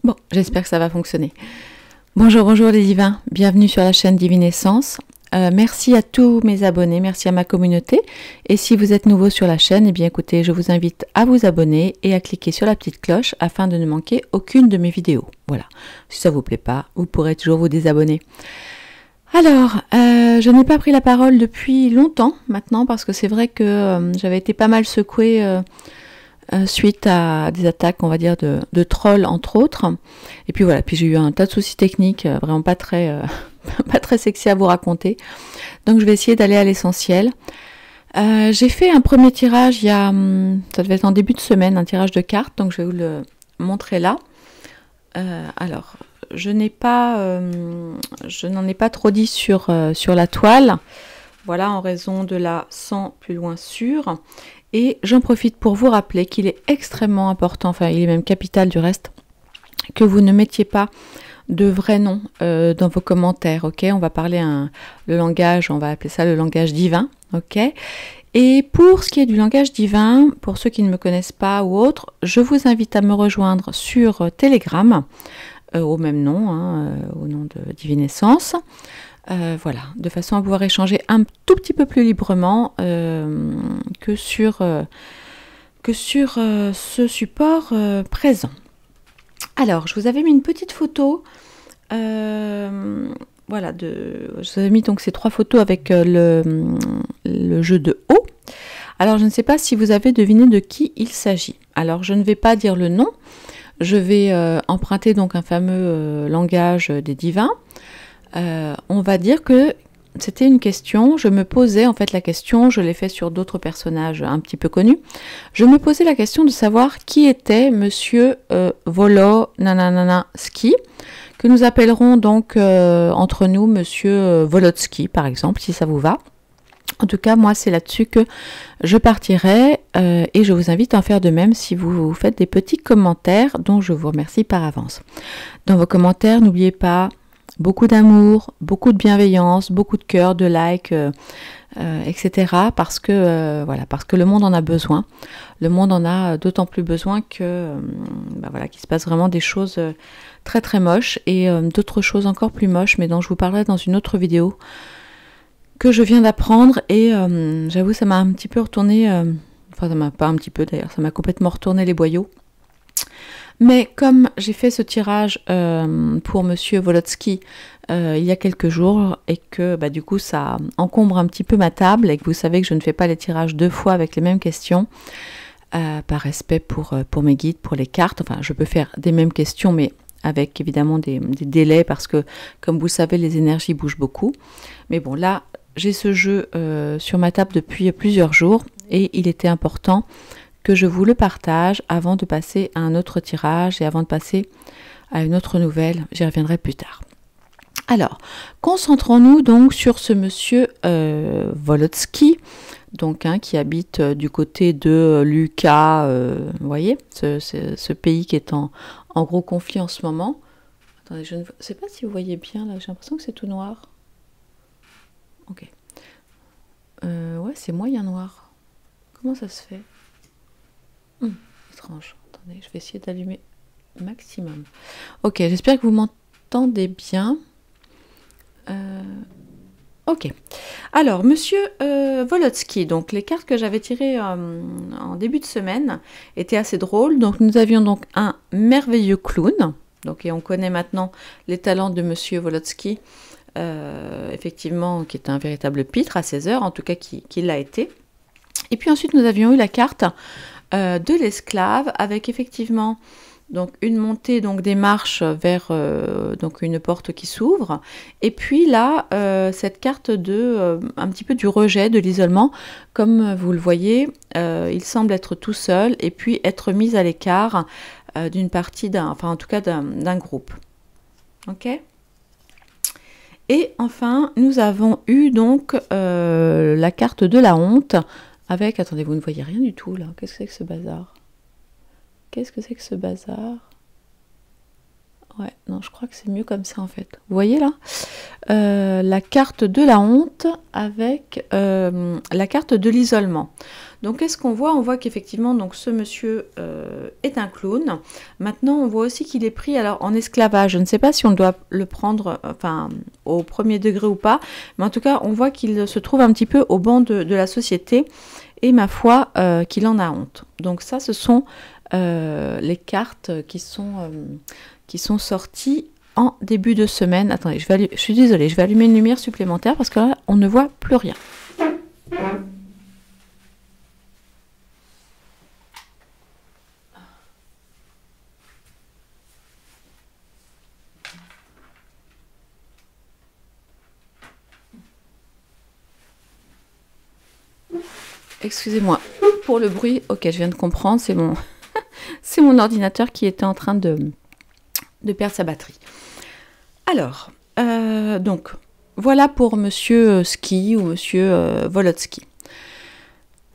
Bon, j'espère que ça va fonctionner. Bonjour, bonjour les divins, bienvenue sur la chaîne Divine Essence. Merci à tous mes abonnés, merci à ma communauté. Et si vous êtes nouveau sur la chaîne, eh bien écoutez, je vous invite à vous abonner et à cliquer sur la petite cloche afin de ne manquer aucune de mes vidéos. Voilà, si ça vous plaît pas, vous pourrez toujours vous désabonner. Alors, je n'ai pas pris la parole depuis longtemps maintenant parce que c'est vrai que j'avais été pas mal secouée suite à des attaques, on va dire, de trolls entre autres. Et puis voilà, puis j'ai eu un tas de soucis techniques, vraiment pas très sexy à vous raconter. Donc je vais essayer d'aller à l'essentiel. J'ai fait un premier tirage il y a, ça devait être en début de semaine, un tirage de cartes, donc je vais vous le montrer là. Alors, je n'en ai pas trop dit sur la toile, voilà, en raison de la sans plus loin sûr. Et j'en profite pour vous rappeler qu'il est extrêmement important, enfin il est même capital du reste, que vous ne mettiez pas de vrais noms dans vos commentaires, ok? On va parler le langage, on va appeler ça le langage divin, ok? Et pour ce qui est du langage divin, pour ceux qui ne me connaissent pas ou autres, je vous invite à me rejoindre sur Telegram, au même nom, hein, au nom de Divine Essence. Voilà, de façon à pouvoir échanger un tout petit peu plus librement que sur ce support présent. Alors, je vous avais mis une petite photo, voilà, je vous avais mis donc ces 3 photos avec le jeu de haut. Alors, je ne sais pas si vous avez deviné de qui il s'agit. Alors, je ne vais pas dire le nom, je vais emprunter donc un fameux langage des divins. On va dire que c'était une question, je me posais en fait la question, je l'ai fait sur d'autres personnages un petit peu connus, je me posais la question de savoir qui était monsieur Volonanaski, que nous appellerons donc entre nous monsieur Volotsky par exemple, si ça vous va. En tout cas, moi c'est là-dessus que je partirai et je vous invite à en faire de même si vous faites des petits commentaires dont je vous remercie par avance. Dans vos commentaires, n'oubliez pas beaucoup d'amour, beaucoup de bienveillance, beaucoup de cœur, de likes, etc. Parce que voilà, parce que le monde en a besoin. Le monde en a d'autant plus besoin que voilà, qu'il se passe vraiment des choses très très moches et d'autres choses encore plus moches, mais dont je vous parlerai dans une autre vidéo que je viens d'apprendre. Et j'avoue, ça m'a un petit peu retourné, enfin ça m'a pas un petit peu d'ailleurs, ça m'a complètement retourné les boyaux. Mais comme j'ai fait ce tirage pour monsieur Volotsky il y a quelques jours et que du coup ça encombre un petit peu ma table et que vous savez que je ne fais pas les tirages 2 fois avec les mêmes questions, par respect pour mes guides, pour les cartes, enfin je peux faire des mêmes questions mais avec évidemment des délais parce que comme vous le savez les énergies bougent beaucoup. Mais bon là j'ai ce jeu sur ma table depuis plusieurs jours et il était important que je vous le partage avant de passer à un autre tirage et avant de passer à une autre nouvelle. J'y reviendrai plus tard. Alors, concentrons-nous donc sur ce monsieur Volotsky, donc qui habite du côté de Lucca, vous voyez, ce pays qui est en gros conflit en ce moment. Attendez, je ne sais pas si vous voyez bien, là, j'ai l'impression que c'est tout noir. Ok. Ouais, c'est moyen noir. Comment ça se fait ? Étrange. Attendez, je vais essayer d'allumer maximum. Ok, j'espère que vous m'entendez bien. Ok. Alors, monsieur Volotsky, donc les cartes que j'avais tirées en début de semaine étaient assez drôles. Donc, nous avions donc un merveilleux clown. Donc, et on connaît maintenant les talents de monsieur Volotsky, effectivement, qui est un véritable pitre à 16 heures, en tout cas qui l'a été. Et puis ensuite, nous avions eu la carte de l'esclave avec effectivement donc une montée donc des marches vers donc une porte qui s'ouvre et puis là cette carte de un petit peu du rejet, de l'isolement, comme vous le voyez, il semble être tout seul et puis être mis à l'écart d'une partie enfin en tout cas d'un groupe. Ok. Et enfin nous avons eu donc la carte de la honte avec, attendez, vous ne voyez rien du tout là, qu'est-ce que c'est que ce bazar? Qu'est-ce que c'est que ce bazar? Ouais, non, je crois que c'est mieux comme ça en fait. Vous voyez là, la carte de la honte avec la carte de l'isolement. Donc qu'est-ce qu'on voit? On voit qu'effectivement donc ce monsieur est un clown. Maintenant on voit aussi qu'il est pris alors en esclavage. Je ne sais pas si on doit le prendre enfin au premier degré ou pas, mais en tout cas on voit qu'il se trouve un petit peu au banc de la société et ma foi qu'il en a honte. Donc ça ce sont les cartes qui sont sorties en début de semaine. Attendez, je suis désolée, je vais allumer une lumière supplémentaire parce que là, on ne voit plus rien. Excusez-moi pour le bruit. Ok, je viens de comprendre, c'est mon, c'est mon ordinateur qui était en train de perdre sa batterie. Alors, donc, voilà pour Monsieur Ski ou Monsieur Volotsky.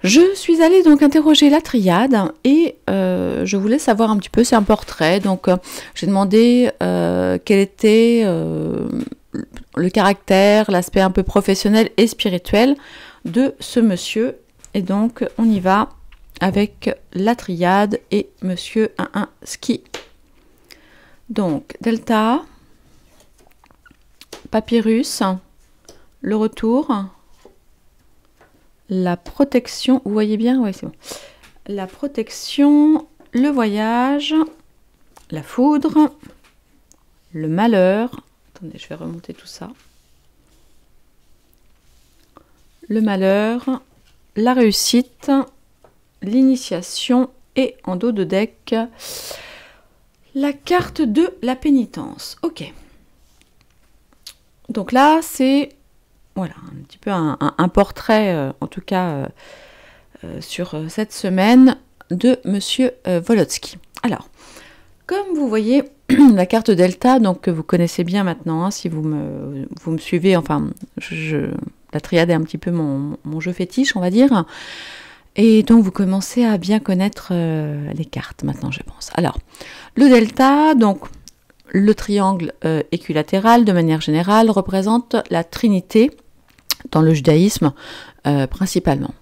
Je suis allée donc interroger la triade et je voulais savoir un petit peu, c'est un portrait, donc j'ai demandé quel était le caractère, l'aspect un peu professionnel et spirituel de ce monsieur. Et donc on y va avec la triade et Monsieur 1-1 Ski. Donc Delta, Papyrus, le retour, la protection, vous voyez bien? Oui, c'est bon. La protection, le voyage, la foudre, le malheur. Attendez, je vais remonter tout ça. Le malheur, la réussite, l'initiation et en dos de deck, la carte de la pénitence. Ok. Donc là, c'est voilà, un petit peu un portrait, en tout cas, sur cette semaine de Monsieur Volotsky. Alors, comme vous voyez, la carte Delta, donc que vous connaissez bien maintenant, hein, si vous me suivez, enfin, la triade est un petit peu mon jeu fétiche, on va dire. Et donc, vous commencez à bien connaître les cartes maintenant, je pense. Alors, le Delta, donc, le triangle équilatéral, de manière générale, représente la Trinité dans le judaïsme, principalement.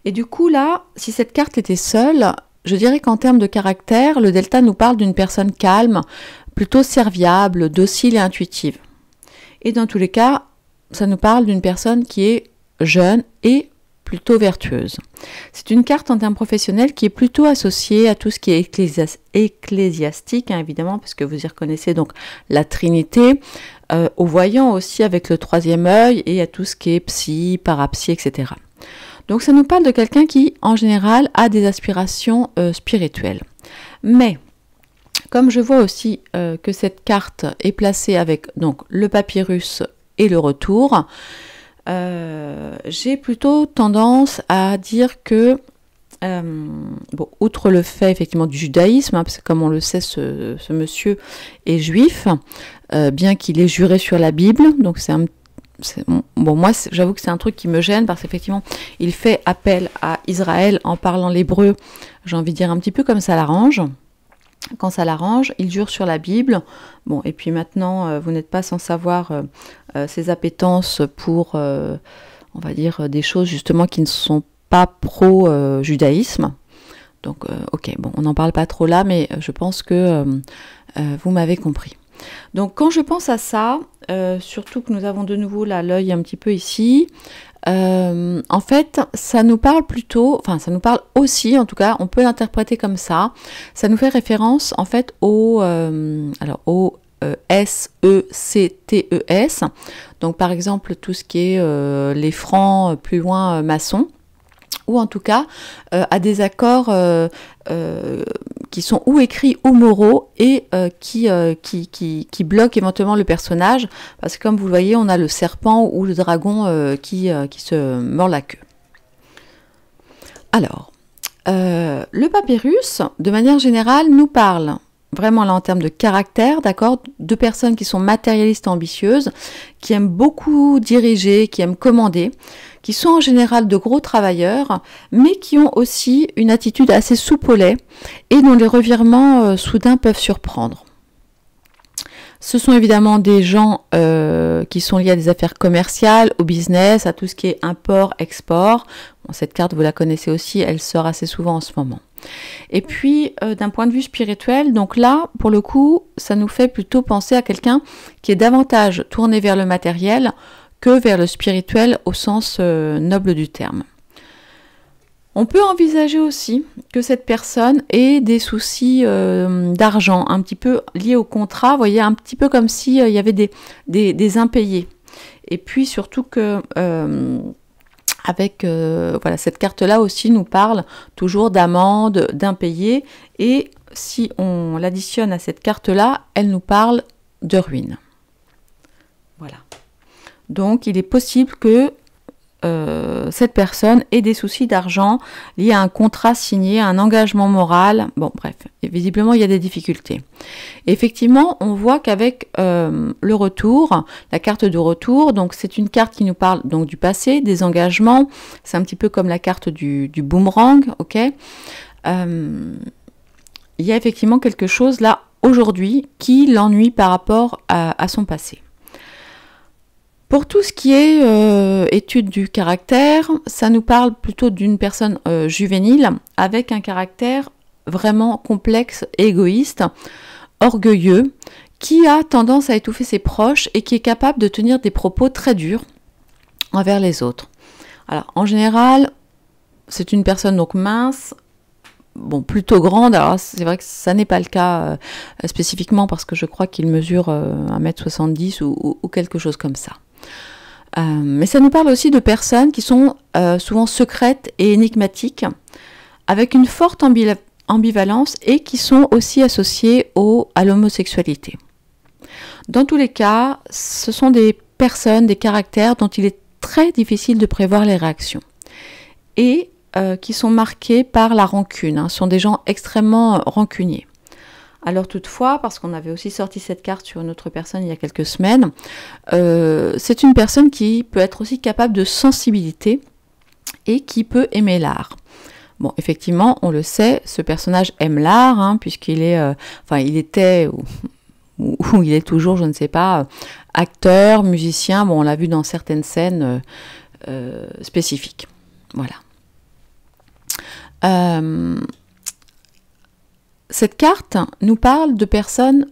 Et du coup, là, si cette carte était seule, je dirais qu'en termes de caractère, le Delta nous parle d'une personne calme, plutôt serviable, docile et intuitive. Et dans tous les cas, ça nous parle d'une personne qui est jeune et plutôt vertueuse. C'est une carte en termes professionnels qui est plutôt associée à tout ce qui est ecclésiastique, hein, évidemment, parce que vous y reconnaissez donc la Trinité, au voyant aussi avec le troisième œil et à tout ce qui est psy, parapsie, etc. Donc ça nous parle de quelqu'un qui, en général, a des aspirations spirituelles. Mais, comme je vois aussi que cette carte est placée avec donc, le papyrus et le retour, j'ai plutôt tendance à dire que, bon, outre le fait effectivement du judaïsme, hein, parce que comme on le sait, ce monsieur est juif, bien qu'il ait juré sur la Bible, donc bon, moi j'avoue que c'est un truc qui me gêne parce qu'effectivement il fait appel à Israël en parlant l'hébreu, j'ai envie de dire un petit peu comme ça l'arrange. Quand ça l'arrange, il jure sur la Bible. Bon, et puis maintenant, vous n'êtes pas sans savoir ses appétences pour, on va dire, des choses justement qui ne sont pas pro-judaïsme. Donc, ok, bon, on n'en parle pas trop là, mais je pense que vous m'avez compris. Donc, quand je pense à ça, surtout que nous avons de nouveau là l'œil un petit peu ici, en fait, ça nous parle plutôt, enfin, ça nous parle aussi, en tout cas, on peut l'interpréter comme ça. Ça nous fait référence, en fait, au S-E-C-T-E-S. Donc, par exemple, tout ce qui est les francs plus loin maçons, ou en tout cas à des accords qui sont ou écrits ou moraux et qui bloquent éventuellement le personnage, parce que comme vous le voyez, on a le serpent ou le dragon qui se mord la queue. Alors, le papyrus, de manière générale, nous parle vraiment là en termes de caractère, d'accord, de personnes qui sont matérialistes et ambitieuses, qui aiment beaucoup diriger, qui aiment commander, qui sont en général de gros travailleurs, mais qui ont aussi une attitude assez soupe au lait et dont les revirements soudains peuvent surprendre. Ce sont évidemment des gens qui sont liés à des affaires commerciales, au business, à tout ce qui est import-export. Bon, cette carte, vous la connaissez aussi, elle sort assez souvent en ce moment. Et puis, d'un point de vue spirituel, donc là, pour le coup, ça nous fait plutôt penser à quelqu'un qui est davantage tourné vers le matériel que vers le spirituel au sens noble du terme. On peut envisager aussi que cette personne ait des soucis d'argent, un petit peu liés au contrat, vous voyez, un petit peu comme s'il y avait des impayés. Et puis surtout que voilà, cette carte-là aussi nous parle toujours d'amende, d'impayés, et si on l'additionne à cette carte-là, elle nous parle de ruine. Voilà. Donc il est possible que cette personne ait des soucis d'argent liés à un contrat signé, à un engagement moral. Bon, bref, visiblement, il y a des difficultés. Et effectivement, on voit qu'avec le retour, la carte de retour, donc c'est une carte qui nous parle donc du passé, des engagements. C'est un petit peu comme la carte du boomerang, ok. Il y a effectivement quelque chose là, aujourd'hui, qui l'ennuie par rapport à son passé. Pour tout ce qui est étude du caractère, ça nous parle plutôt d'une personne juvénile avec un caractère vraiment complexe, égoïste, orgueilleux, qui a tendance à étouffer ses proches et qui est capable de tenir des propos très durs envers les autres. Alors, en général, c'est une personne donc mince, bon, plutôt grande. Alors, c'est vrai que ça n'est pas le cas spécifiquement parce que je crois qu'il mesure 1m70 ou quelque chose comme ça. Mais ça nous parle aussi de personnes qui sont souvent secrètes et énigmatiques, avec une forte ambivalence et qui sont aussi associées à l'homosexualité. Dans tous les cas, ce sont des personnes, des caractères dont il est très difficile de prévoir les réactions et qui sont marqués par la rancune. Ce sont des gens extrêmement rancuniers. Alors toutefois, parce qu'on avait aussi sorti cette carte sur une autre personne il y a quelques semaines, c'est une personne qui peut être aussi capable de sensibilité et qui peut aimer l'art. Bon, effectivement, on le sait, ce personnage aime l'art, puisqu'il est, il était, ou il est toujours, je ne sais pas, acteur, musicien. Bon, on l'a vu dans certaines scènes spécifiques. Voilà. Cette carte nous parle de personnes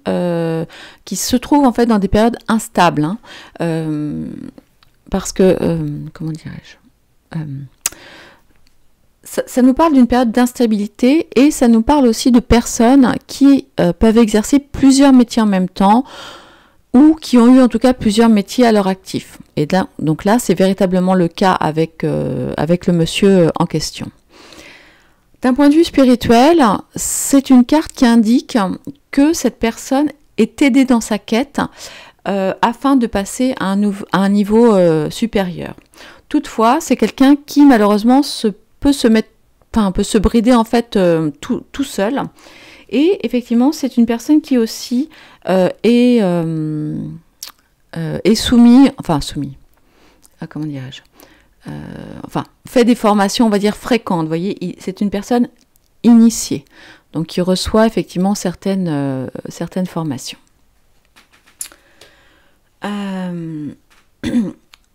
qui se trouvent en fait dans des périodes instables, parce que, comment dirais-je, ça nous parle d'une période d'instabilité et ça nous parle aussi de personnes qui peuvent exercer plusieurs métiers en même temps ou qui ont eu en tout cas plusieurs métiers à leur actif. Et là, donc là, c'est véritablement le cas avec le monsieur en question. D'un point de vue spirituel, c'est une carte qui indique que cette personne est aidée dans sa quête afin de passer à un niveau supérieur. Toutefois, c'est quelqu'un qui malheureusement peut se brider en fait tout seul. Et effectivement, c'est une personne qui aussi est soumis, comment dirais-je, fait des formations, on va dire, fréquentes. Vous voyez, c'est une personne initiée, donc qui reçoit effectivement certaines formations.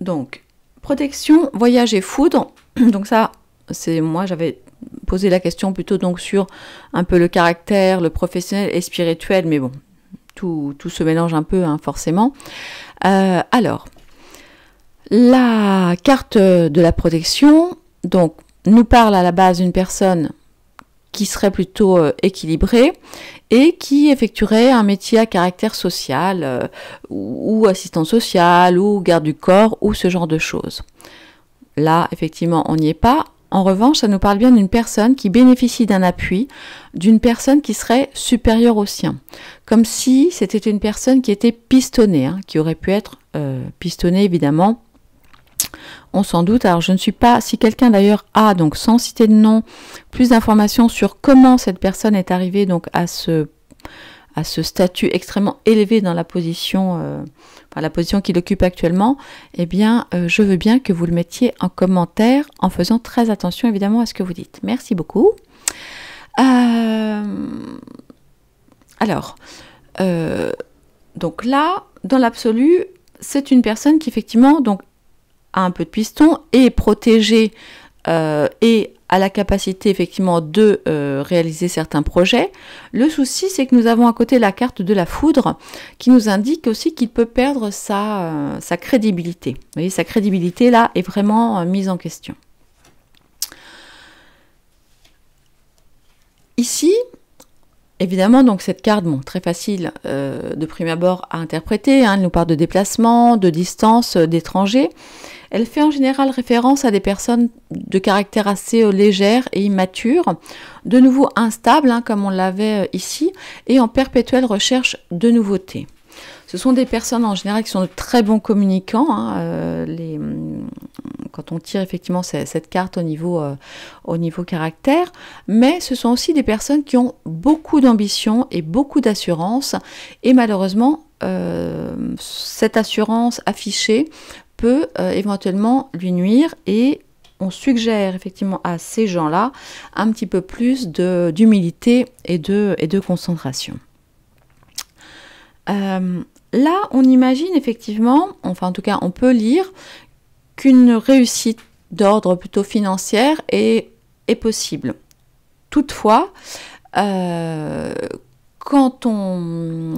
Donc, protection, voyage et foudre. Donc ça, moi j'avais posé la question plutôt donc sur un peu le caractère, le professionnel et spirituel, mais bon, tout se mélange un peu, forcément. Alors, la carte de la protection, donc, nous parle à la base d'une personne qui serait plutôt équilibrée et qui effectuerait un métier à caractère social ou assistant social ou garde du corps ou ce genre de choses. Là, effectivement, on n'y est pas. En revanche, ça nous parle bien d'une personne qui bénéficie d'un appui, d'une personne qui serait supérieure au sien. Comme si c'était une personne qui était pistonnée, qui aurait pu être pistonnée évidemment. On s'en doute. Alors je ne suis pas, si quelqu'un d'ailleurs a, donc sans citer de nom, plus d'informations sur comment cette personne est arrivée donc à ce statut extrêmement élevé dans la position, la position qu'il occupe actuellement, eh bien je veux bien que vous le mettiez en commentaire en faisant très attention évidemment à ce que vous dites. Merci beaucoup. Alors, Donc là, dans l'absolu, c'est une personne qui effectivement donc, a un peu de piston, est protégée et a la capacité effectivement de réaliser certains projets. Le souci, c'est que nous avons à côté la carte de la foudre qui nous indique aussi qu'il peut perdre sa crédibilité. Vous voyez, sa crédibilité là est vraiment mise en question. Ici, évidemment, donc cette carte, bon, très facile de prime abord à interpréter, hein, elle nous parle de déplacement, de distance, d'étrangers. Elle fait en général référence à des personnes de caractère assez légère et immature, de nouveau instables, hein, comme on l'avait ici, et en perpétuelle recherche de nouveautés. Ce sont des personnes en général qui sont de très bons communicants, hein, quand on tire effectivement cette carte au niveau caractère, mais ce sont aussi des personnes qui ont beaucoup d'ambition et beaucoup d'assurance, et malheureusement, cette assurance affichée peut éventuellement lui nuire, et on suggère effectivement à ces gens-là un petit peu plus d'humilité et de concentration. Là, on imagine effectivement, enfin en tout cas on peut lire qu'une réussite d'ordre plutôt financière est possible. Toutefois, quand on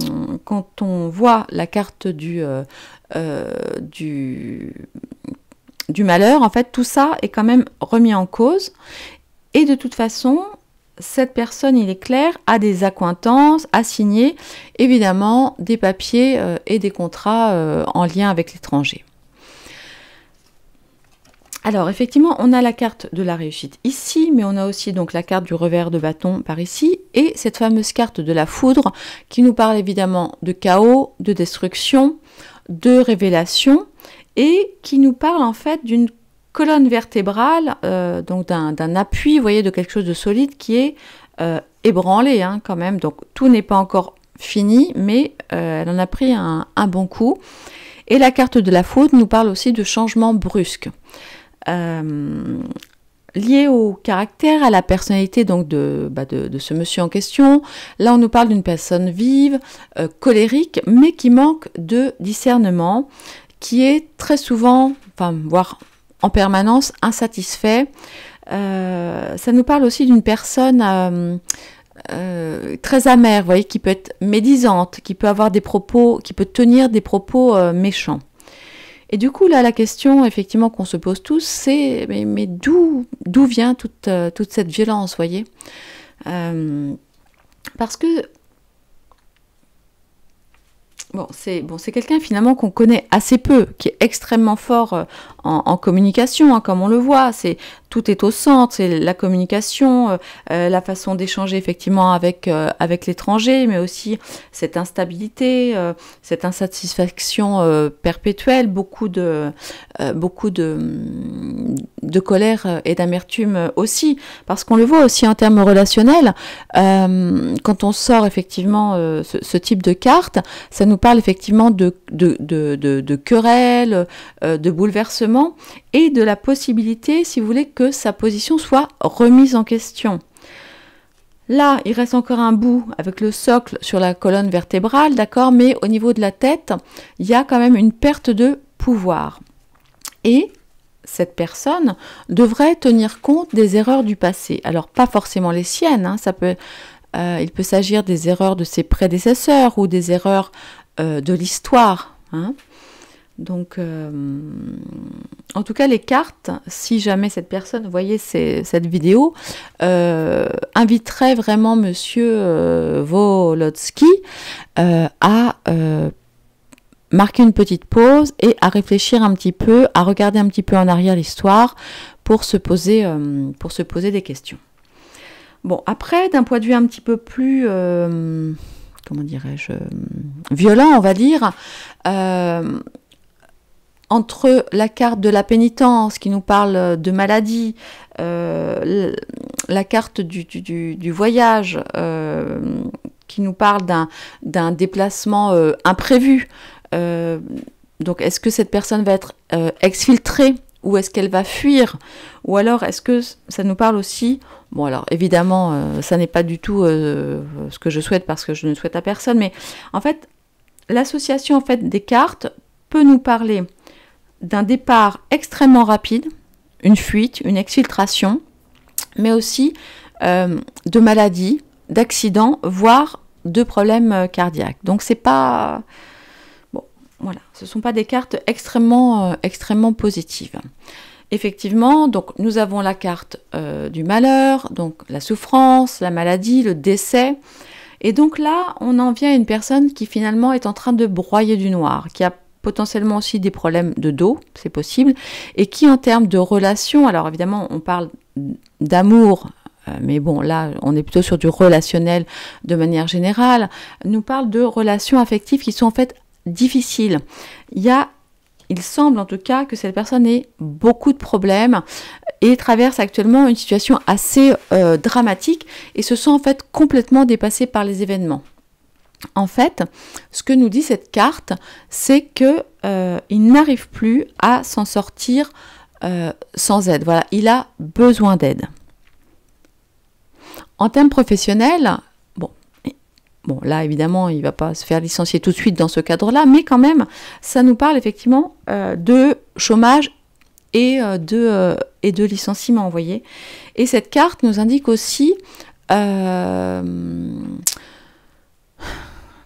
voit la carte du malheur, en fait tout ça est quand même remis en cause, et de toute façon cette personne, il est clair, a des accointances à signer, évidemment des papiers et des contrats en lien avec l'étranger. Alors effectivement, on a la carte de la réussite ici, mais on a aussi donc la carte du revers de bâton par ici, et cette fameuse carte de la foudre qui nous parle évidemment de chaos, de destruction, de révélation, et qui nous parle en fait d'une colonne vertébrale, donc d'un appui, vous voyez, de quelque chose de solide qui est ébranlé, hein, quand même. Donc tout n'est pas encore fini, mais elle en a pris un bon coup. Et la carte de la foudre nous parle aussi de changements brusques, liés au caractère, à la personnalité donc de ce monsieur en question. Là, on nous parle d'une personne vive, colérique, mais qui manque de discernement, qui est très souvent, enfin, voire en permanence insatisfait. Ça nous parle aussi d'une personne très amère, vous voyez, qui peut être médisante, qui peut avoir des propos, qui peut tenir des propos méchants. Et du coup, là, la question, effectivement, qu'on se pose tous, c'est mais d'où vient toute cette violence, vous voyez, parce que c'est quelqu'un finalement qu'on connaît assez peu, qui est extrêmement fort en communication, hein, comme on le voit. Tout est au centre, c'est la communication, la façon d'échanger effectivement avec l'étranger, mais aussi cette instabilité, cette insatisfaction perpétuelle, beaucoup de colère et d'amertume aussi, parce qu'on le voit aussi en termes relationnels. Quand on sort effectivement ce type de carte, ça nous parle effectivement de querelles, de bouleversements, et de la possibilité, si vous voulez, que sa position soit remise en question. Là, il reste encore un bout avec le socle sur la colonne vertébrale, d'accord, mais au niveau de la tête, il y a quand même une perte de pouvoir. Et cette personne devrait tenir compte des erreurs du passé. Alors, pas forcément les siennes, hein, il peut s'agir des erreurs de ses prédécesseurs ou des erreurs de l'histoire, hein. Donc, en tout cas, les cartes, si jamais cette personne voyait cette vidéo, inviterait vraiment Monsieur Volotsky à marquer une petite pause et à réfléchir un petit peu, à regarder un petit peu en arrière l'histoire pour se poser des questions. Bon, après, d'un point de vue un petit peu plus, comment dirais-je, violent, on va dire, entre la carte de la pénitence qui nous parle de maladie, la carte du voyage qui nous parle d'un déplacement imprévu. Donc est-ce que cette personne va être exfiltrée ou est-ce qu'elle va fuir? Ou alors est-ce que ça nous parle aussi, bon alors évidemment ça n'est pas du tout ce que je souhaite parce que je ne souhaite à personne, mais en fait l'association en fait des cartes peut nous parler d'un départ extrêmement rapide, une fuite, une exfiltration, mais aussi de maladies, d'accidents, voire de problèmes cardiaques. Donc c'est pas... Bon, voilà, ce ne sont pas des cartes extrêmement positives. Effectivement, donc nous avons la carte du malheur, donc la souffrance, la maladie, le décès. Et donc là, on en vient à une personne qui finalement est en train de broyer du noir, qui a potentiellement aussi des problèmes de dos, c'est possible, et qui en termes de relations, alors évidemment on parle d'amour, mais bon là on est plutôt sur du relationnel de manière générale, nous parle de relations affectives qui sont en fait difficiles. Il semble en tout cas que cette personne ait beaucoup de problèmes et traverse actuellement une situation assez dramatique et se sent en fait complètement dépassée par les événements. En fait, ce que nous dit cette carte, c'est que il n'arrive plus à s'en sortir sans aide. Voilà, il a besoin d'aide. En termes professionnels, bon, là évidemment, il ne va pas se faire licencier tout de suite dans ce cadre-là, mais quand même, ça nous parle effectivement de chômage et de licenciement, vous voyez. Et cette carte nous indique aussi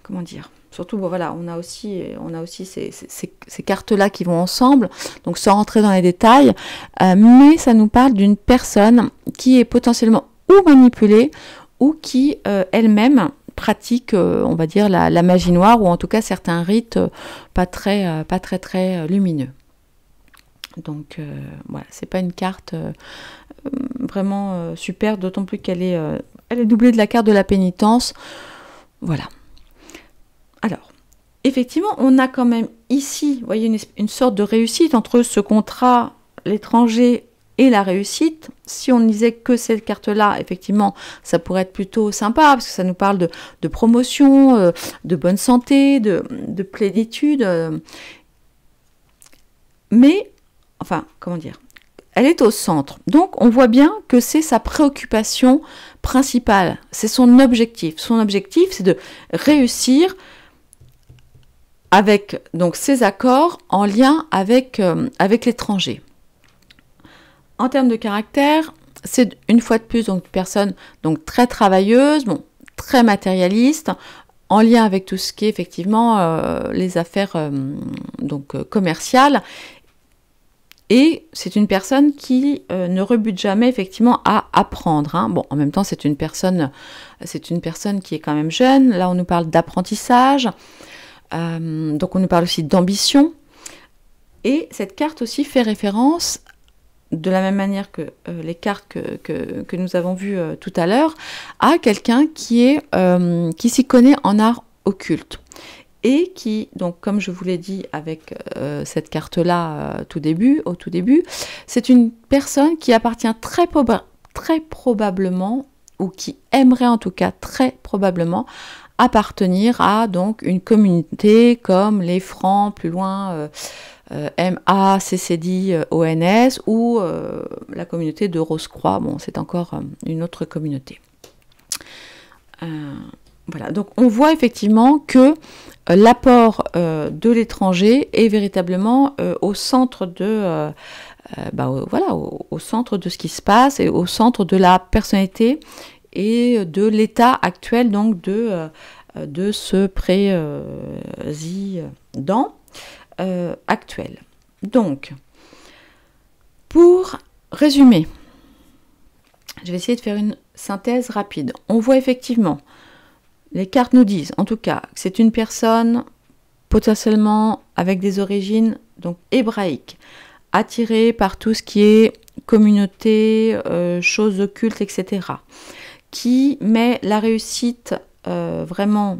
comment dire, surtout bon, voilà, on a aussi ces cartes-là qui vont ensemble, donc sans rentrer dans les détails, mais ça nous parle d'une personne qui est potentiellement ou manipulée ou qui elle-même pratique, on va dire, la magie noire ou en tout cas certains rites pas très lumineux. Donc voilà, c'est pas une carte vraiment super, d'autant plus qu'elle elle est doublée de la carte de la pénitence. Voilà. Alors, effectivement, on a quand même ici, vous voyez, une sorte de réussite entre ce contrat, l'étranger et la réussite. Si on ne disait que cette carte-là, effectivement, ça pourrait être plutôt sympa, parce que ça nous parle de promotion, de bonne santé, de plénitude. Mais, enfin, comment dire, elle est au centre. Donc, on voit bien que c'est sa préoccupation principale. C'est son objectif. Son objectif, c'est de réussir avec donc ces accords en lien avec l'étranger. En termes de caractère, c'est une fois de plus donc une personne donc très travailleuse, bon, très matérialiste, en lien avec tout ce qui est effectivement les affaires commerciales. Et c'est une personne qui ne rebute jamais effectivement à apprendre. Hein. Bon, en même temps, c'est une personne qui est quand même jeune. Là, on nous parle d'apprentissage. Donc on nous parle aussi d'ambition, et cette carte aussi fait référence, de la même manière que les cartes que nous avons vues tout à l'heure, à quelqu'un qui s'y connaît en art occulte, et qui, donc comme je vous l'ai dit avec cette carte-là au tout début, c'est une personne qui appartient très probablement, ou qui aimerait en tout cas très probablement, appartenir à donc une communauté comme les Francs, plus loin MACCD-ONS, ou la communauté de Rose-Croix. Bon, c'est encore une autre communauté. Voilà, donc on voit effectivement que l'apport de l'étranger est véritablement au centre au centre de ce qui se passe et au centre de la personnalité et de l'état actuel donc de ce président actuel. Donc, pour résumer, je vais essayer de faire une synthèse rapide. On voit effectivement, les cartes nous disent en tout cas que c'est une personne potentiellement avec des origines donc hébraïques, attirée par tout ce qui est communauté, choses occultes, etc., qui met la réussite vraiment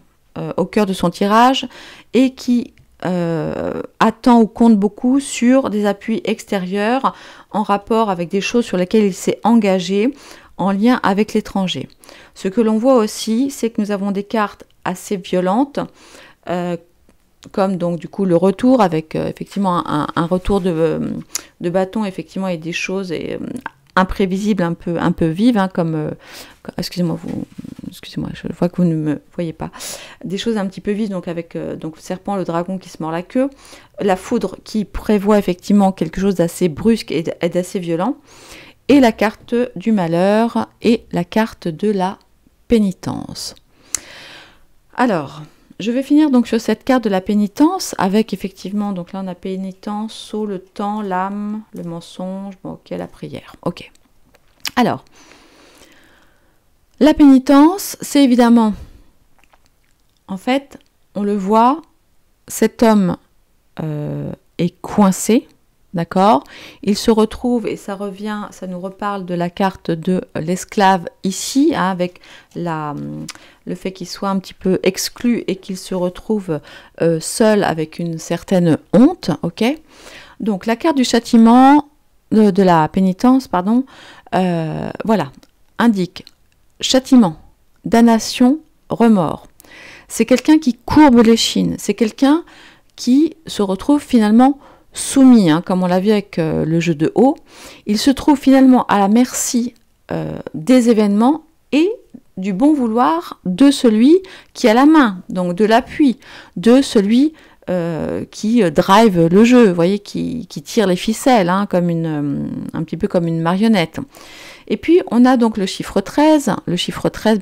au cœur de son tirage et qui attend ou compte beaucoup sur des appuis extérieurs en rapport avec des choses sur lesquelles il s'est engagé en lien avec l'étranger. Ce que l'on voit aussi, c'est que nous avons des cartes assez violentes, comme donc du coup le retour avec effectivement un retour de bâton effectivement et des choses imprévisibles, un peu vives, hein, comme excusez-moi, je vois que vous ne me voyez pas, des choses un petit peu vives, donc avec donc le serpent, le dragon qui se mord la queue, la foudre qui prévoit effectivement quelque chose d'assez brusque et d'assez violent, et la carte du malheur et la carte de la pénitence. Alors, je vais finir donc sur cette carte de la pénitence avec effectivement, donc là on a pénitence, sceau, le temps, l'âme, le mensonge, bon ok, la prière, ok. Alors, la pénitence, c'est évidemment, en fait, on le voit, cet homme est coincé, d'accord? Il se retrouve, et ça revient, ça nous reparle de la carte de l'esclave ici, hein, avec le fait qu'il soit un petit peu exclu et qu'il se retrouve seul avec une certaine honte, ok? Donc la carte du châtiment, de la pénitence, pardon, voilà, indique châtiment, damnation, remords. C'est quelqu'un qui courbe l'échine, c'est quelqu'un qui se retrouve finalement soumis, hein, comme on l'a vu avec le jeu de haut. Il se trouve finalement à la merci des événements et du bon vouloir de celui qui a la main, donc de l'appui, de celui qui drive le jeu, vous voyez, qui tire les ficelles, hein, comme un petit peu comme une marionnette. Et puis, on a donc le chiffre 13. Le chiffre 13,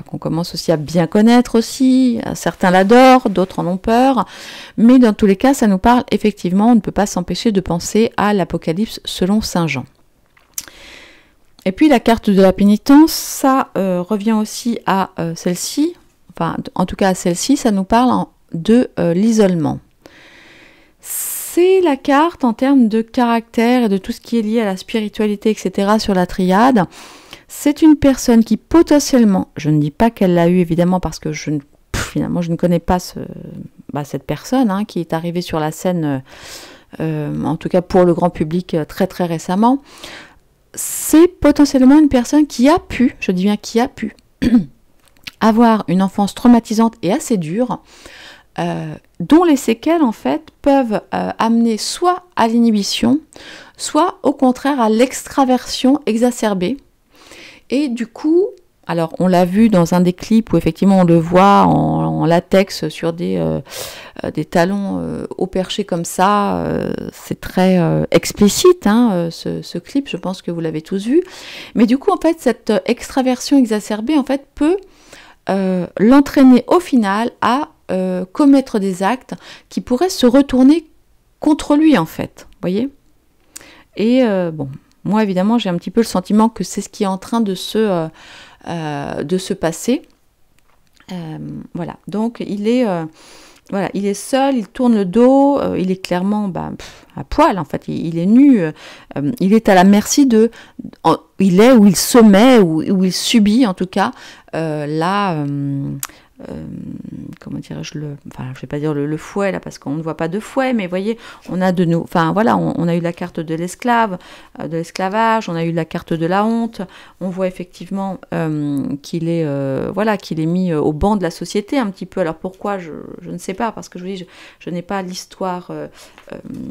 qu'on commence aussi à bien connaître aussi. Certains l'adorent, d'autres en ont peur. Mais dans tous les cas, ça nous parle effectivement, on ne peut pas s'empêcher de penser à l'Apocalypse selon Saint Jean. Et puis, la carte de la pénitence, ça revient aussi à celle-ci. Enfin, en tout cas à celle-ci, ça nous parle de l'isolement. C'est la carte en termes de caractère et de tout ce qui est lié à la spiritualité, etc. sur la triade. C'est une personne qui potentiellement, je ne dis pas qu'elle l'a eu évidemment parce que finalement je ne connais pas cette personne, hein, qui est arrivée sur la scène, en tout cas pour le grand public très très récemment. C'est potentiellement une personne qui a pu, je dis bien qui a pu, avoir une enfance traumatisante et assez dure, dont les séquelles en fait peuvent amener soit à l'inhibition, soit au contraire à l'extraversion exacerbée. Et du coup, alors on l'a vu dans un des clips où effectivement on le voit en latex sur des talons au perché comme ça, c'est très explicite, hein, ce clip, je pense que vous l'avez tous vu. Mais du coup en fait cette extraversion exacerbée en fait peut l'entraîner au final à commettre des actes qui pourraient se retourner contre lui en fait, voyez. Et bon, moi évidemment j'ai un petit peu le sentiment que c'est ce qui est en train de se passer. Voilà, donc il est seul, il tourne le dos, il est clairement à poil en fait, il est nu, il est à la merci il est où il se met, où il subit en tout cas comment dirais-je, je vais pas dire le fouet là parce qu'on ne voit pas de fouet, mais vous voyez, on a on a eu la carte de l'esclave, de l'esclavage, on a eu la carte de la honte, on voit effectivement qu'il est mis au banc de la société un petit peu. Alors pourquoi, je ne sais pas, parce que je vous dis, je n'ai pas l'histoire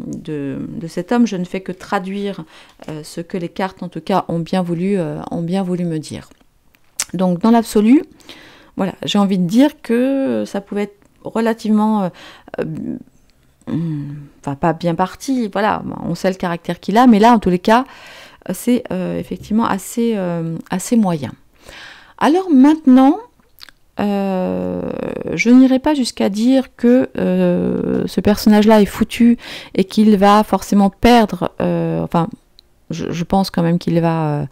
de cet homme, je ne fais que traduire ce que les cartes en tout cas ont bien voulu me dire. Donc dans l'absolu, voilà, j'ai envie de dire que ça pouvait être relativement, pas bien parti, voilà, on sait le caractère qu'il a, mais là, en tous les cas, c'est effectivement assez moyen. Alors maintenant, je n'irai pas jusqu'à dire que ce personnage-là est foutu et qu'il va forcément perdre, je pense quand même qu'il va...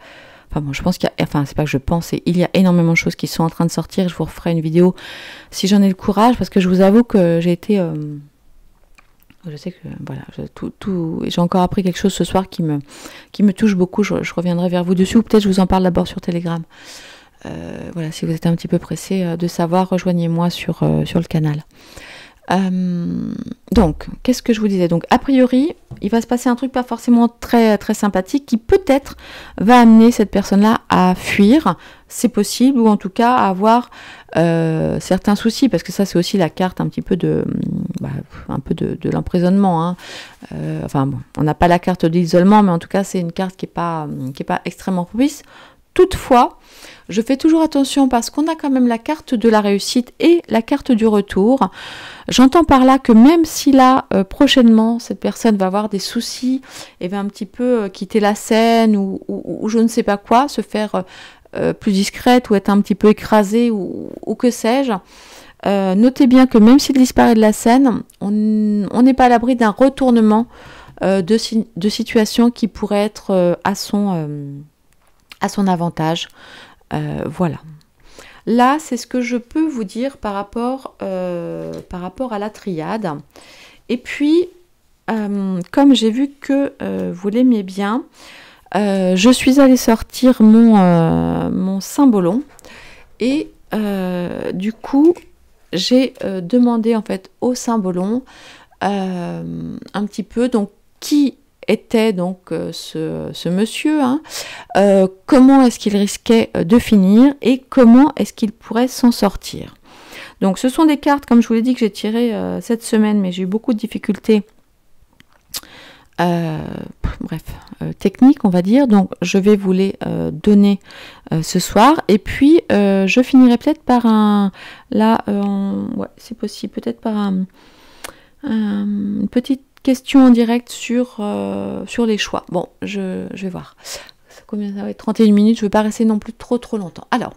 je pense c'est pas que je pense, il y a énormément de choses qui sont en train de sortir. Je vous referai une vidéo si j'en ai le courage, parce que je vous avoue que j'ai été... je sais que, voilà, j'ai encore appris quelque chose ce soir qui me touche beaucoup. Je reviendrai vers vous dessus, ou peut-être je vous en parle d'abord sur Telegram. Voilà, si vous êtes un petit peu pressé de savoir, rejoignez-moi sur le canal. Donc, qu'est-ce que je vous disais? Donc, a priori, il va se passer un truc pas forcément très, très sympathique qui peut-être va amener cette personne-là à fuir, c'est possible, ou en tout cas à avoir certains soucis, parce que ça, c'est aussi la carte un petit peu de l'emprisonnement. Hein. On n'a pas la carte de l'isolement, mais en tout cas, c'est une carte qui est pas extrêmement propice. Toutefois, je fais toujours attention parce qu'on a quand même la carte de la réussite et la carte du retour. J'entends par là que même si là, prochainement, cette personne va avoir des soucis et va un petit peu quitter la scène ou je ne sais pas quoi, se faire plus discrète ou être un petit peu écrasée ou que sais-je, notez bien que même s'il disparaît de la scène, on n'est pas à l'abri d'un retournement de situation qui pourrait être à son avantage. Voilà. Là, c'est ce que je peux vous dire par rapport à la triade. Et puis, comme j'ai vu que vous l'aimiez bien, je suis allée sortir mon cymbolon. Et du coup, j'ai demandé en fait au cymbolon un petit peu donc qui était donc ce monsieur, hein, comment est-ce qu'il risquait de finir et comment est-ce qu'il pourrait s'en sortir. Donc ce sont des cartes, comme je vous l'ai dit, que j'ai tirées cette semaine, mais j'ai eu beaucoup de difficultés techniques, on va dire. Donc je vais vous les donner ce soir. Et puis je finirai peut-être par ouais, c'est possible, peut-être par une petite question en direct sur les choix. Bon, je vais voir. Combien ça va être? 31 minutes, je ne veux pas rester non plus trop longtemps. Alors,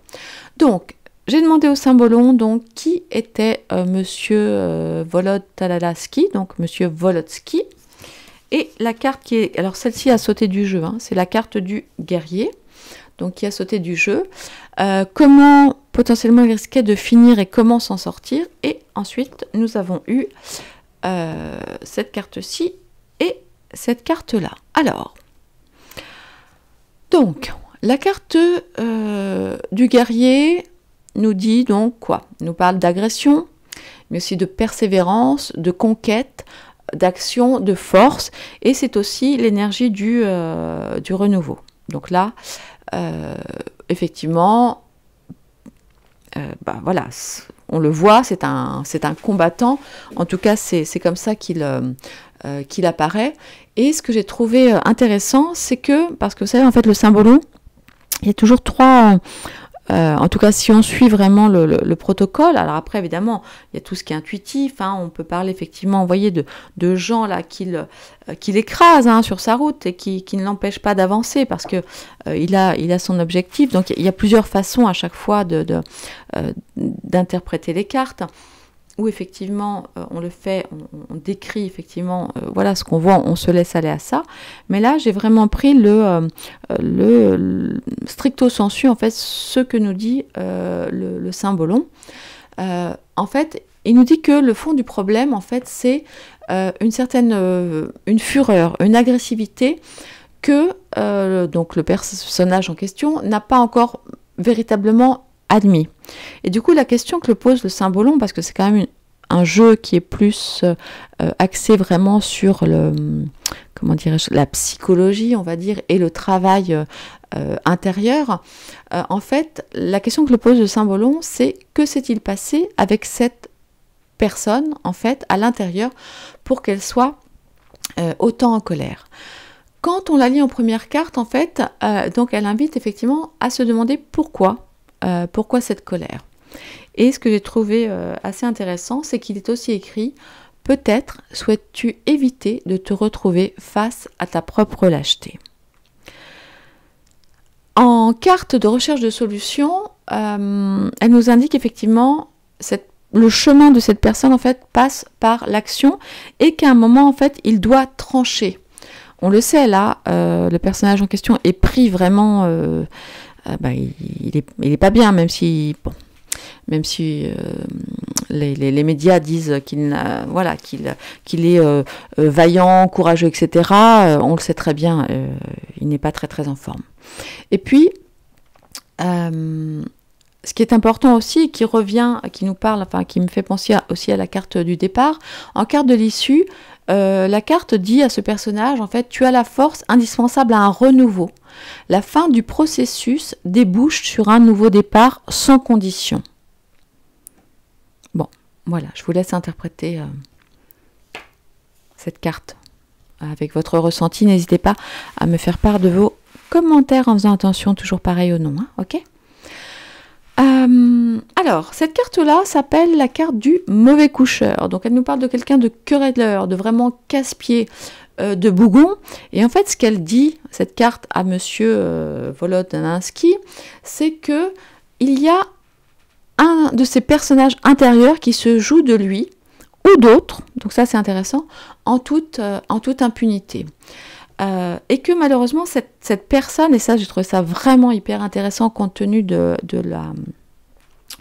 donc, j'ai demandé au cymbolon donc qui était monsieur Volodtalalaski, donc monsieur Volotsky. Et la carte qui est... Alors, celle-ci a sauté du jeu, hein, c'est la carte du guerrier, donc qui a sauté du jeu. Comment potentiellement il risquait de finir et comment s'en sortir. Et ensuite, nous avons eu cette carte-ci et cette carte-là. Alors, donc, la carte du guerrier nous dit donc quoi? Nous parle d'agression, mais aussi de persévérance, de conquête, d'action, de force, et c'est aussi l'énergie du renouveau. Donc là, effectivement, voilà, on le voit, c'est un combattant. En tout cas, c'est comme ça qu'il apparaît. Et ce que j'ai trouvé intéressant, c'est que, parce que vous savez, en fait, le symbolon, il y a toujours trois... en tout cas, si on suit vraiment le protocole, alors après, évidemment, il y a tout ce qui est intuitif, hein, on peut parler effectivement, vous voyez, de gens là qui l'écrasent hein, sur sa route et qui ne l'empêchent pas d'avancer parce que il a son objectif. Donc, il y a plusieurs façons à chaque fois d'interpréter les cartes. Où effectivement on le fait, on décrit effectivement voilà ce qu'on voit, on se laisse aller à ça. Mais là j'ai vraiment pris le stricto sensu en fait ce que nous dit le symbolon. En fait, il nous dit que le fond du problème en fait c'est une certaine une fureur, une agressivité que donc le personnage en question n'a pas encore véritablement admis. Et du coup, la question que pose le symbolon, parce que c'est quand même un jeu qui est plus axé vraiment sur comment dirais-je, la psychologie, on va dire, et le travail intérieur. En fait, la question que le pose le symbolon, c'est que s'est-il passé avec cette personne, en fait, à l'intérieur, pour qu'elle soit autant en colère. Quand on la lit en première carte, en fait, donc elle invite effectivement à se demander pourquoi cette colère. Et ce que j'ai trouvé assez intéressant, c'est qu'il est aussi écrit « Peut-être souhaites-tu éviter de te retrouver face à ta propre lâcheté ». En carte de recherche de solution, elle nous indique effectivement le chemin de cette personne en fait passe par l'action et qu'à un moment en fait il doit trancher. On le sait là, le personnage en question est pris vraiment... il est pas bien, même si les médias disent qu'il est vaillant, courageux, etc. On le sait très bien, il n'est pas très en forme. Et puis, ce qui est important aussi, qui revient, qui nous parle, enfin qui me fait penser aussi à la carte du départ, en carte de l'issue, la carte dit à ce personnage, en fait, tu as la force indispensable à un renouveau. La fin du processus débouche sur un nouveau départ sans condition. Bon, voilà, je vous laisse interpréter cette carte avec votre ressenti. N'hésitez pas à me faire part de vos commentaire en faisant attention, toujours pareil au nom, hein, ok? Alors, cette carte-là s'appelle la carte du mauvais coucheur. Donc, elle nous parle de quelqu'un de querelleur, de vraiment casse-pied, de bougon. Et en fait, ce qu'elle dit, cette carte à Monsieur Volodymyrsky, c'est que il y a un de ces personnages intérieurs qui se joue de lui ou d'autres, donc ça c'est intéressant, en toute impunité. Et que malheureusement cette personne, et ça j'ai trouvé ça vraiment hyper intéressant compte tenu de la,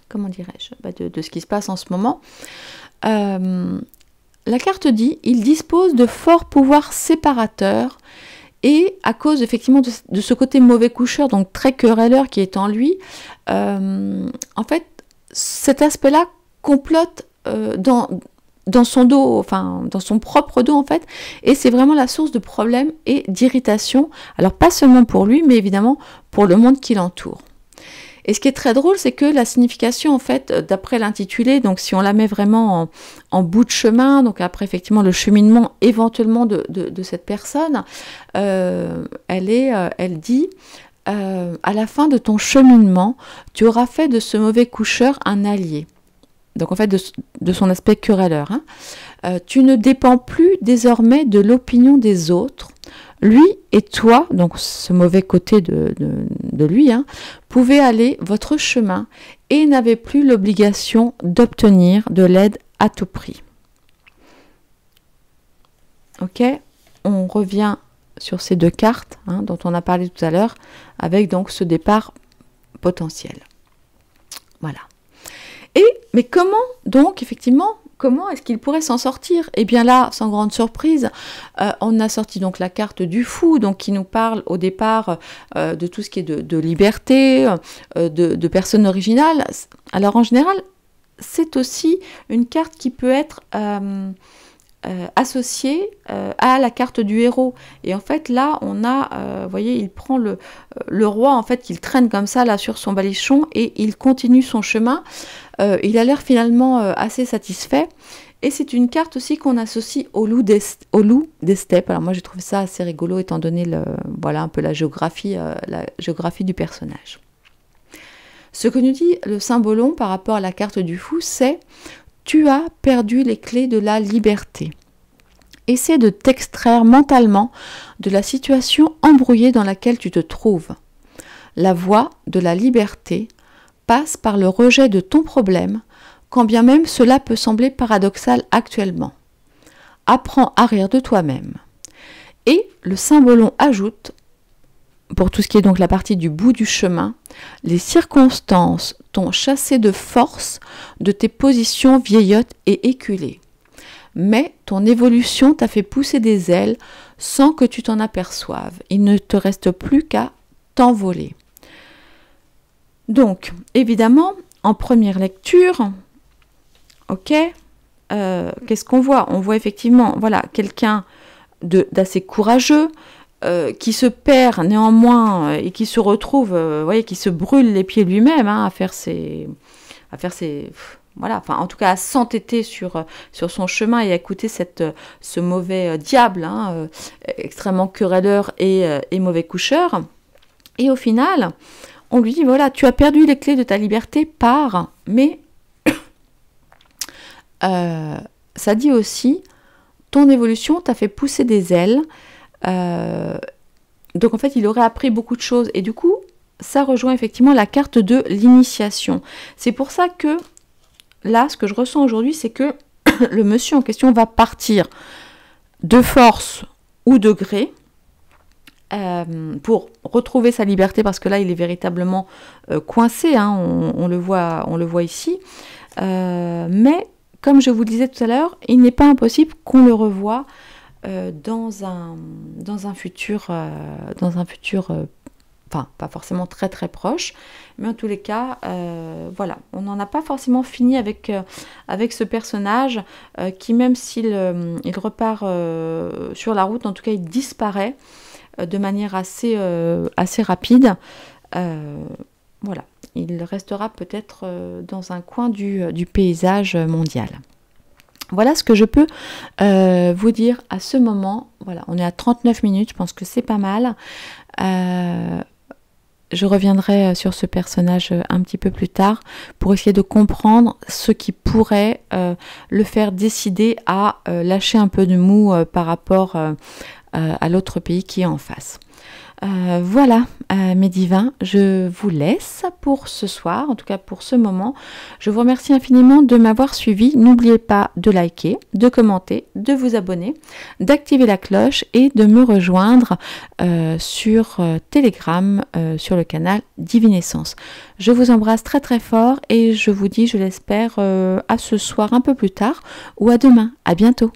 comment dirais-je, de ce qui se passe en ce moment, la carte dit, il dispose de forts pouvoirs séparateurs, et à cause effectivement de ce côté mauvais coucheur, donc très querelleur qui est en lui, en fait cet aspect-là complote dans son dos, enfin dans son propre dos en fait, et c'est vraiment la source de problèmes et d'irritation, alors pas seulement pour lui, mais évidemment pour le monde qui l'entoure. Et ce qui est très drôle, c'est que la signification en fait, d'après l'intitulé, donc si on la met vraiment en bout de chemin, donc après effectivement le cheminement éventuellement de cette personne, elle dit à la fin de ton cheminement, tu auras fait de ce mauvais coucheur un allié. Donc en fait de son aspect querelleur. Hein. Tu ne dépends plus désormais de l'opinion des autres. Lui et toi, donc ce mauvais côté de lui, hein, pouvaient aller votre chemin et n'avaient plus l'obligation d'obtenir de l'aide à tout prix. Ok, on revient sur ces deux cartes hein, dont on a parlé tout à l'heure, avec donc ce départ potentiel. Voilà. Mais comment donc, effectivement, comment est-ce qu'il pourrait s'en sortir? Eh bien là, sans grande surprise, on a sorti donc la carte du fou, donc qui nous parle au départ de tout ce qui est de liberté, de personnes originales. Alors en général, c'est aussi une carte qui peut être associée à la carte du héros. Et en fait, là, on a, vous voyez, il prend le roi, en fait, qu'il traîne comme ça, là, sur son baluchon, et il continue son chemin. Il a l'air finalement assez satisfait. Et c'est une carte aussi qu'on associe au loup des steppes. Alors moi, j'ai trouvé ça assez rigolo, étant donné voilà, un peu la géographie du personnage. Ce que nous dit le symbolon par rapport à la carte du fou, c'est « Tu as perdu les clés de la liberté ». Essaie de t'extraire mentalement de la situation embrouillée dans laquelle tu te trouves. La voie de la liberté passe par le rejet de ton problème, quand bien même cela peut sembler paradoxal actuellement. Apprends à rire de toi-même. Et le symbolon ajoute, pour tout ce qui est donc la partie du bout du chemin, les circonstances t'ont chassé de force de tes positions vieillottes et éculées. Mais ton évolution t'a fait pousser des ailes sans que tu t'en aperçoives. Il ne te reste plus qu'à t'envoler. Donc, évidemment, en première lecture, ok, qu'est-ce qu'on voit? On voit effectivement, voilà, quelqu'un d'assez courageux, qui se perd néanmoins et qui se retrouve, voyez, qui se brûle les pieds lui-même hein, à faire ses voilà, enfin en tout cas à s'entêter sur son chemin et à écouter ce mauvais diable, hein, extrêmement querelleur et mauvais coucheur. Et au final, on lui dit voilà, tu as perdu les clés de ta liberté mais ça dit aussi, ton évolution t'a fait pousser des ailes. Donc en fait il aurait appris beaucoup de choses et du coup ça rejoint effectivement la carte de l'initiation. C'est pour ça que là ce que je ressens aujourd'hui c'est que le monsieur en question va partir de force ou de gré pour retrouver sa liberté parce que là il est véritablement coincé hein, on le voit ici mais comme je vous le disais tout à l'heure il n'est pas impossible qu'on le revoie dans un futur, enfin pas forcément très très proche, mais en tous les cas, voilà, on n'en a pas forcément fini avec ce personnage qui même s'il il repart sur la route, en tout cas il disparaît de manière assez rapide. Voilà, il restera peut-être dans un coin du paysage mondial. Voilà ce que je peux vous dire à ce moment. Voilà, on est à 39 minutes, je pense que c'est pas mal. Je reviendrai sur ce personnage un petit peu plus tard pour essayer de comprendre ce qui pourrait le faire décider à lâcher un peu de mou par rapport à l'autre pays qui est en face. Voilà, mes divins, je vous laisse pour ce soir, en tout cas pour ce moment. Je vous remercie infiniment de m'avoir suivi. N'oubliez pas de liker, de commenter, de vous abonner, d'activer la cloche et de me rejoindre sur Telegram, sur le canal Divinescence. Je vous embrasse très très fort et je vous dis, je l'espère, à ce soir un peu plus tard ou à demain. À bientôt.